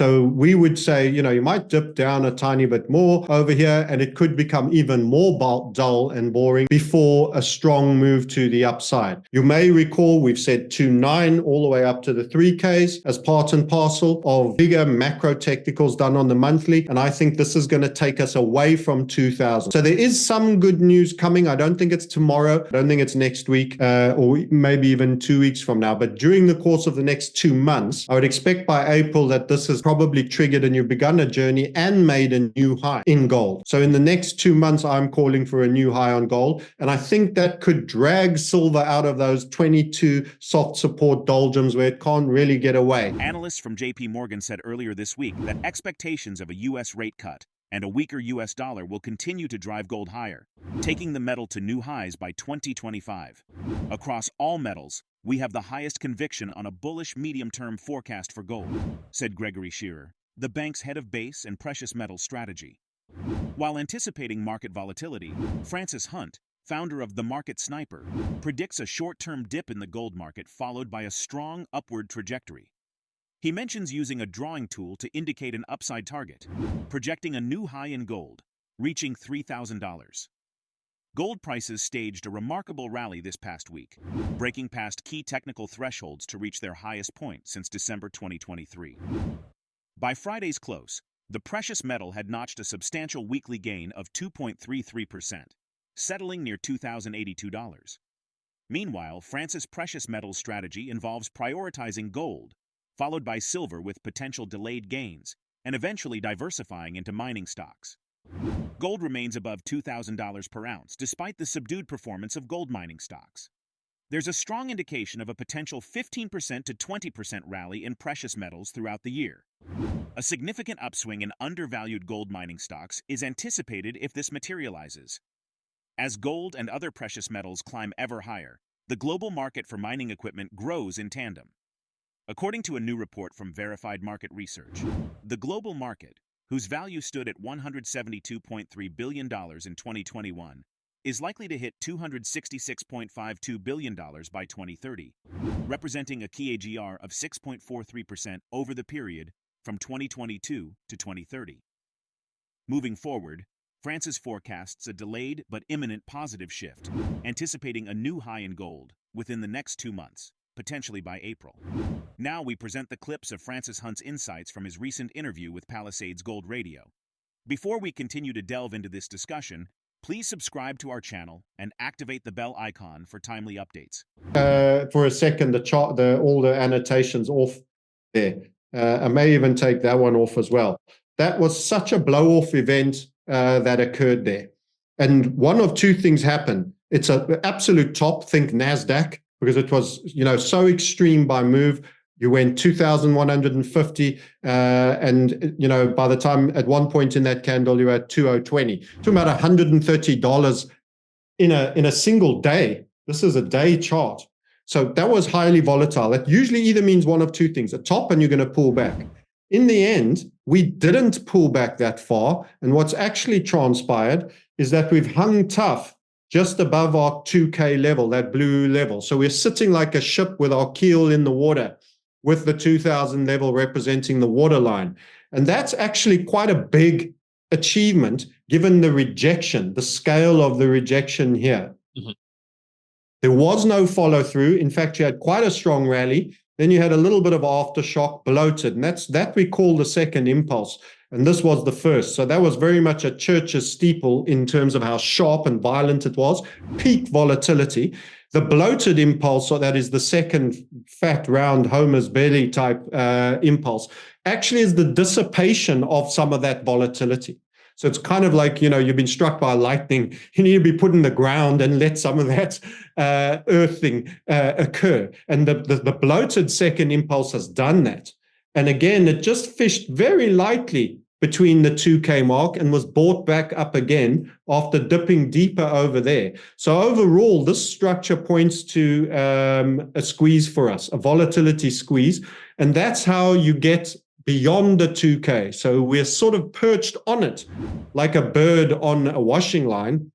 So we would say, you might dip down a tiny bit more over here, and it could become even more dull and boring before a strong move to the upside. You may recall we've said 2.9 all the way up to the 3Ks as part and parcel of bigger macro technicals done on the monthly, and I think this is going to take us away from 2,000. So there is some good news coming. I don't think it's tomorrow. I don't think it's next week, or maybe even 2 weeks from now. But during the course of the next 2 months, I would expect by April that this has probably triggered and you've begun a journey and made a new high in gold. So in the next 2 months, I'm calling for a new high on gold. And I think that could drag silver out of those 22 soft support doldrums where it can't really get away. Analysts from JP Morgan said earlier this week that expectations of a U.S. rate cut and a weaker U.S. dollar will continue to drive gold higher, taking the metal to new highs by 2025. Across all metals, we have the highest conviction on a bullish medium-term forecast for gold, said Gregory Shearer, the bank's head of base and precious metals strategy. While anticipating market volatility, FrancisHunt, founder of The Market Sniper, predicts a short-term dip in the gold market followed by a strong upward trajectory. He mentions using a drawing tool to indicate an upside target, projecting a new high in gold, reaching $3,000. Gold prices staged a remarkable rally this past week, breaking past key technical thresholds to reach their highest point since December 2023. By Friday's close, the precious metal had notched a substantial weekly gain of 2.33%, settling near $2,082. Meanwhile, Francis Precious Metals' strategy involves prioritizing gold, followed by silver with potential delayed gains, and eventually diversifying into mining stocks. Gold remains above $2,000 per ounce despite the subdued performance of gold mining stocks. There's a strong indication of a potential 15% to 20% rally in precious metals throughout the year. A significant upswing in undervalued gold mining stocks is anticipated if this materializes. As gold and other precious metals climb ever higher, the global market for mining equipment grows in tandem. According to a new report from Verified Market Research, the global market, whose value stood at $172.3 billion in 2021, is likely to hit $266.52 billion by 2030, representing a CAGR of 6.43% over the period from 2022 to 2030. Moving forward, Francis forecasts a delayed but imminent positive shift, anticipating a new high in gold within the next 2 months, potentially by April. Now we present the clips of FrancisHunt's insights from his recent interview with Palisades Gold Radio. Before we continue to delve into this discussion, please subscribe to our channel and activate the bell icon for timely updates. For a second, the chart, all the annotations off there. I may even take that one off as well. That was such a blow-off event that occurred there. And one of two things happened. It's an absolute top, think NASDAQ, because it was, so extreme by move. You went 2,150, and, by the time at one point in that candle, you were at 2,020. Talking about $130 in a single day. This is a day chart. So that was highly volatile. That usually either means one of two things, a top and you're going to pull back. In the end, we didn't pull back that far. And what's actually transpired is that we've hung tough just above our 2K level, that blue level. So we're sitting like a ship with our keel in the water, with the 2,000 level representing the waterline. And that's actually quite a big achievement given the rejection, the scale of the rejection here. Mm-hmm. There was no follow through. In fact, you had quite a strong rally. Then you had a little bit of aftershock, bloated, and that we call the second impulse. And this was the first. So that was very much a church's steeple in terms of how sharp and violent it was. Peak volatility. The bloated impulse, so that is the second fat, round Homer's belly type impulse, actually is the dissipation of some of that volatility. So it's kind of like, you've been struck by lightning. You need to be put in the ground and let some of that earthing occur. And the bloated second impulse has done that. And again, it just fished very lightly between the 2K mark and was brought back up again after dipping deeper over there. So overall, this structure points to a squeeze for us, a volatility squeeze. And that's how you get beyond the 2K. So we're sort of perched on it like a bird on a washing line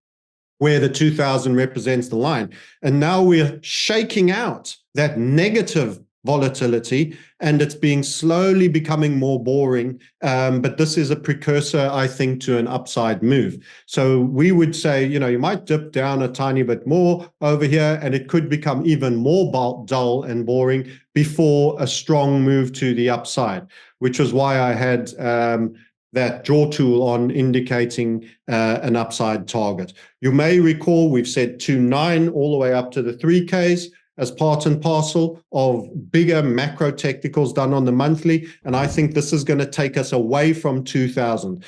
where the 2000 represents the line. And now we're shaking out that negative volatility, and it's being slowly becoming more boring. But this is a precursor, I think, to an upside move. So we would say, you might dip down a tiny bit more over here, and it could become even more dull and boring before a strong move to the upside, which was why I had that draw tool on indicating an upside target. You may recall we've said 2.9 all the way up to the 3Ks as part and parcel of bigger macro technicals done on the monthly. And I think this is going to take us away from 2000.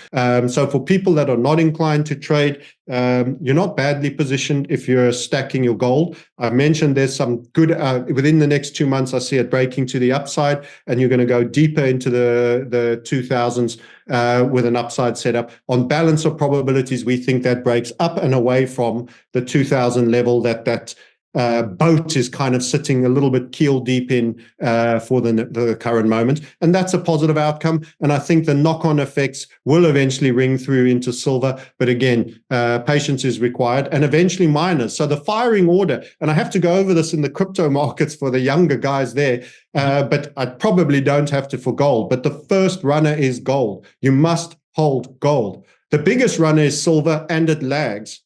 So for people that are not inclined to trade, you're not badly positioned if you're stacking your gold. I mentioned there's some good, within the next 2 months, I see it breaking to the upside, and you're going to go deeper into the 2000s with an upside setup. On balance of probabilities, we think that breaks up and away from the 2000 level that boat is kind of sitting a little bit keel deep in for the current moment. And that's a positive outcome. And I think the knock-on effects will eventually ring through into silver. But again, patience is required, and eventually miners. So the firing order, and I have to go over this in the crypto markets for the younger guys there, but I probably don't have to for gold. But the first runner is gold. You must hold gold. The biggest runner is silver, and it lags.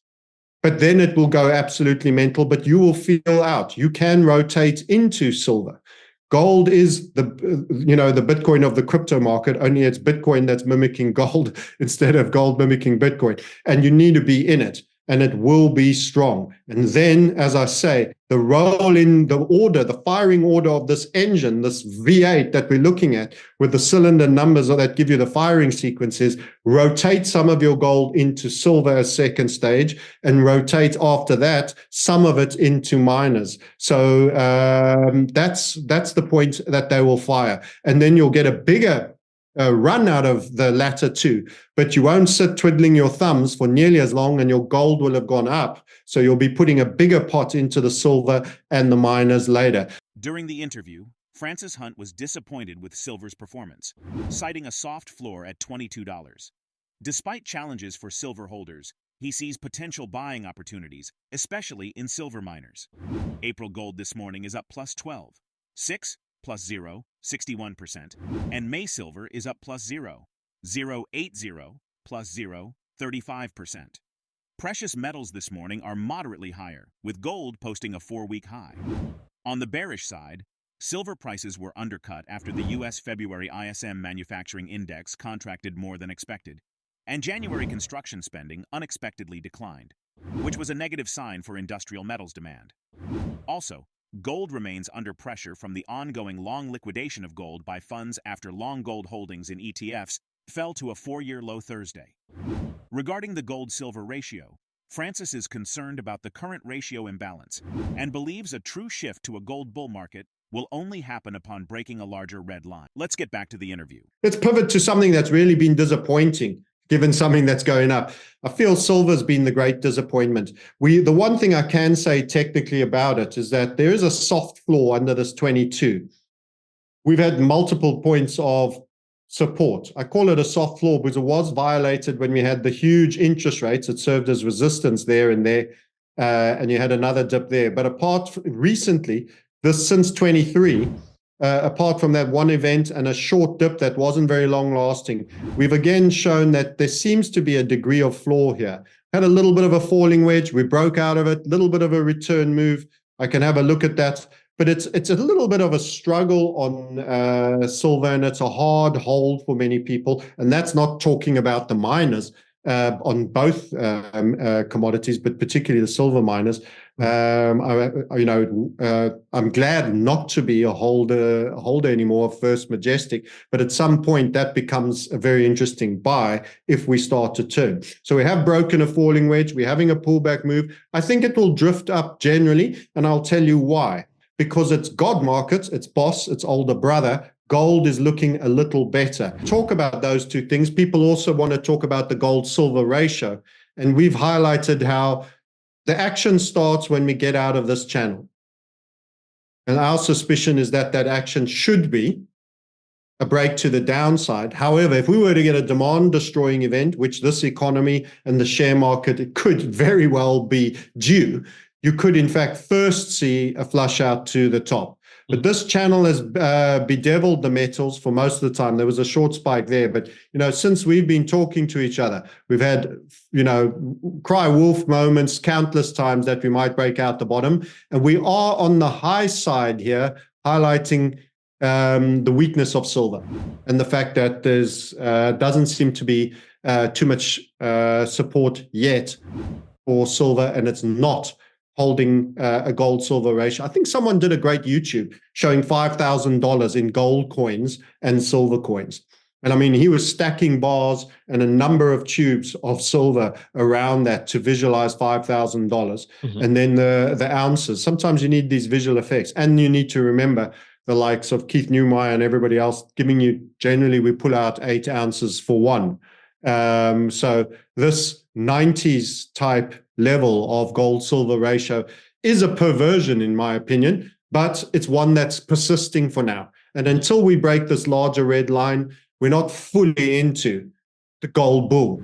But then it will go absolutely mental, but you will feel out. You can rotate into silver. Gold is the Bitcoin of the crypto market, only it's Bitcoin that's mimicking gold instead of gold mimicking Bitcoin. And you need to be in it, and it will be strong. And then, as I say, the roll in the order, the firing order of this engine, this V8 that we're looking at with the cylinder numbers that give you the firing sequences, rotate some of your gold into silver as second stage, and rotate after that some of it into miners. So that's the point that they will fire. And then you'll get a bigger run out of the latter two, but you won't sit twiddling your thumbs for nearly as long, and your gold will have gone up. So you'll be putting a bigger pot into the silver and the miners later. During the interview, FrancisHunt was disappointed with silver's performance, citing a soft floor at $22. Despite challenges for silver holders, he sees potential buying opportunities, especially in silver miners. April gold this morning is up plus 12, 6 plus 0, 61%, and May silver is up plus 0, 0.80 plus 0, 35%. Precious metals this morning are moderately higher, with gold posting a 4-week high. On the bearish side, silver prices were undercut after the U.S. February ISM Manufacturing Index contracted more than expected, and January construction spending unexpectedly declined, which was a negative sign for industrial metals demand. Also, gold remains under pressure from the ongoing long liquidation of gold by funds after long gold holdings in ETFs fell to a 4-year low Thursday. Regarding the gold-silver ratio, Francis is concerned about the current ratio imbalance and believes a true shift to a gold bull market will only happen upon breaking a larger red line. Let's get back to the interview. Let's pivot to something that's really been disappointing, given something that's going up. I feel silver's been the great disappointment. The one thing I can say technically about it is that there is a soft floor under this 22. We've had multiple points of support. I call it a soft floor because it was violated when we had the huge interest rates. It served as resistance there, and you had another dip there. But recently, since 23, apart from that one event and a short dip that wasn't very long lasting, we've again shown that there seems to be a degree of floor here. Had a little bit of a falling wedge. We broke out of it, a little bit of a return move. I can have a look at that. But it's a little bit of a struggle on silver, and it's a hard hold for many people. And that's not talking about the miners on both commodities, but particularly the silver miners. I'm glad not to be a holder anymore of First Majestic, but at some point that becomes a very interesting buy if we start to turn. So we have broken a falling wedge. We're having a pullback move. I think it will drift up generally, and I'll tell you why. Because it's God market, it's boss, it's older brother. Gold is looking a little better. Talk about those two things. People also want to talk about the gold-silver ratio. And we've highlighted how the action starts when we get out of this channel. And our suspicion is that action should be a break to the downside. However, if we were to get a demand-destroying event, which this economy and the share market, it could very well be due, you could, in fact, first see a flush out to the top. But this channel has bedeviled the metals for most of the time. There was a short spike there, but since we've been talking to each other, we've had cry wolf moments countless times that we might break out the bottom, and we are on the high side here, highlighting the weakness of silver and the fact that there's doesn't seem to be too much support yet for silver, and it's not holding a gold-silver ratio. I think someone did a great YouTube showing $5,000 in gold coins and silver coins. And I mean, he was stacking bars and a number of tubes of silver around that to visualize $5,000. Mm-hmm. And then the ounces. Sometimes you need these visual effects. And you need to remember the likes of Keith Newmeyer and everybody else giving you, generally, we pull out 8 ounces for one. So this 90s type level of gold-silver ratio is a perversion, in my opinion, but it's one that's persisting for now. And until we break this larger red line, we're not fully into the gold bull.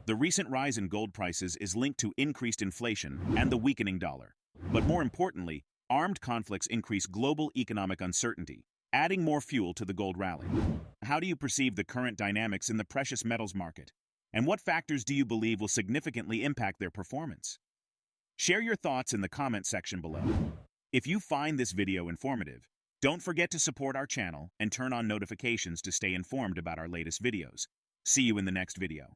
The recent rise in gold prices is linked to increased inflation and the weakening dollar. But more importantly, armed conflicts increase global economic uncertainty, adding more fuel to the gold rally. How do you perceive the current dynamics in the precious metals market? And what factors do you believe will significantly impact their performance? Share your thoughts in the comment section below. If you find this video informative, don't forget to support our channel and turn on notifications to stay informed about our latest videos. See you in the next video.